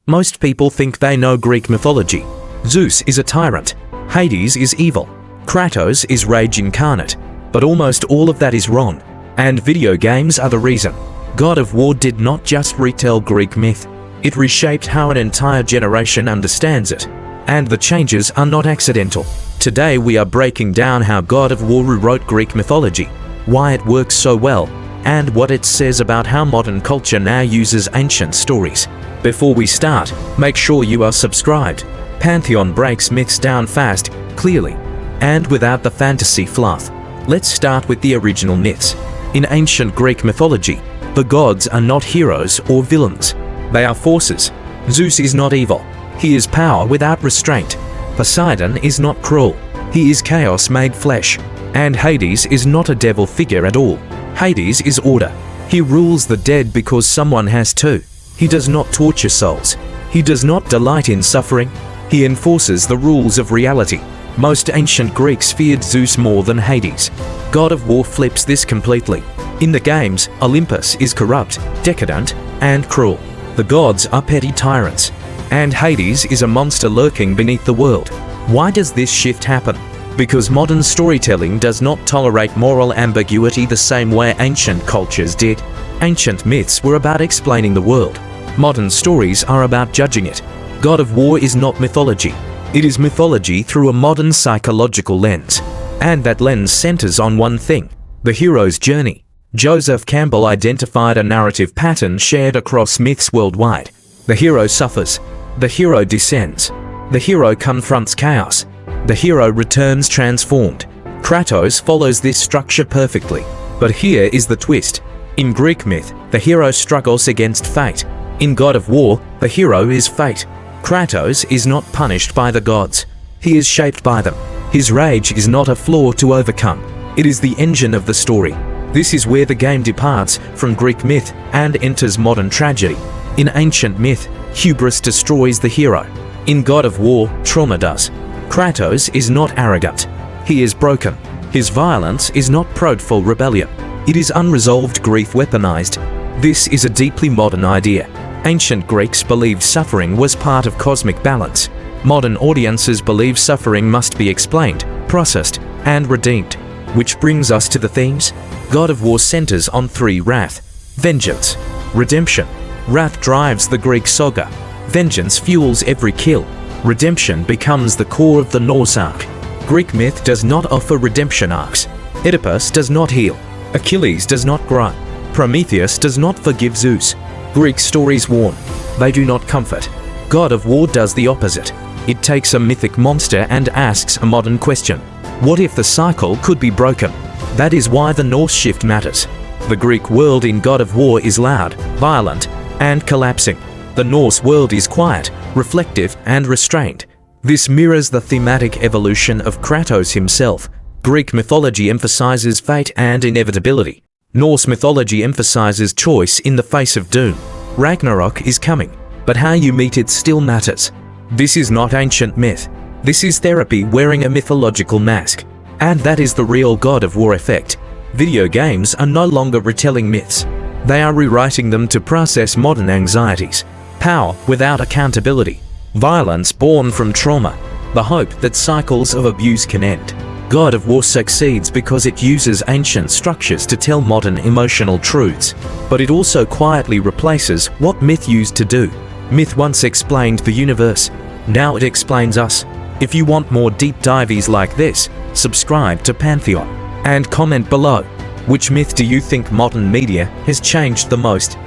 Most people think they know Greek mythology. Zeus is a tyrant. Hades is evil. Kratos is rage incarnate. But almost all of that is wrong. And video games are the reason. God of War did not just retell Greek myth. It reshaped how an entire generation understands it. And the changes are not accidental. Today we are breaking down how God of War rewrote Greek mythology, why it works so well, and what it says about how modern culture now uses ancient stories. Before we start, make sure you are subscribed. Pantheon breaks myths down fast, clearly, and without the fantasy fluff. Let's start with the original myths. In ancient Greek mythology, the gods are not heroes or villains. They are forces. Zeus is not evil. He is power without restraint. Poseidon is not cruel. He is chaos made flesh. And Hades is not a devil figure at all. Hades is order. He rules the dead because someone has to. He does not torture souls. He does not delight in suffering. He enforces the rules of reality. Most ancient Greeks feared Zeus more than Hades. God of War flips this completely. In the games, Olympus is corrupt, decadent, and cruel. The gods are petty tyrants. And Hades is a monster lurking beneath the world. Why does this shift happen? Because modern storytelling does not tolerate moral ambiguity the same way ancient cultures did. Ancient myths were about explaining the world. Modern stories are about judging it. God of War is not mythology. It is mythology through a modern psychological lens. And that lens centers on one thing: the hero's journey. Joseph Campbell identified a narrative pattern shared across myths worldwide. The hero suffers. The hero descends. The hero confronts chaos. The hero returns transformed. Kratos follows this structure perfectly. But here is the twist. In Greek myth, the hero struggles against fate. In God of War, the hero is fate. Kratos is not punished by the gods. He is shaped by them. His rage is not a flaw to overcome. It is the engine of the story. This is where the game departs from Greek myth and enters modern tragedy. In ancient myth, hubris destroys the hero. In God of War, trauma does. Kratos is not arrogant. He is broken. His violence is not prideful rebellion. It is unresolved grief weaponized. This is a deeply modern idea. Ancient Greeks believed suffering was part of cosmic balance. Modern audiences believe suffering must be explained, processed, and redeemed. Which brings us to the themes. God of War centers on three: wrath, vengeance, redemption. Wrath drives the Greek saga. Vengeance fuels every kill. Redemption becomes the core of the Norse arc. Greek myth does not offer redemption arcs. Oedipus does not heal. Achilles does not grow. Prometheus does not forgive Zeus. Greek stories warn. They do not comfort. God of War does the opposite. It takes a mythic monster and asks a modern question. What if the cycle could be broken? That is why the Norse shift matters. The Greek world in God of War is loud, violent, and collapsing. The Norse world is quiet, reflective, and restrained. This mirrors the thematic evolution of Kratos himself. Greek mythology emphasizes fate and inevitability. Norse mythology emphasizes choice in the face of doom. Ragnarok is coming, but how you meet it still matters. This is not ancient myth. This is therapy wearing a mythological mask. And that is the real God of War effect. Video games are no longer retelling myths. They are rewriting them to process modern anxieties. Power without accountability. Violence born from trauma. The hope that cycles of abuse can end. God of War succeeds because it uses ancient structures to tell modern emotional truths. But it also quietly replaces what myth used to do. Myth once explained the universe. Now it explains us. If you want more deep dives like this, subscribe to Pantheon. And comment below. Which myth do you think modern media has changed the most?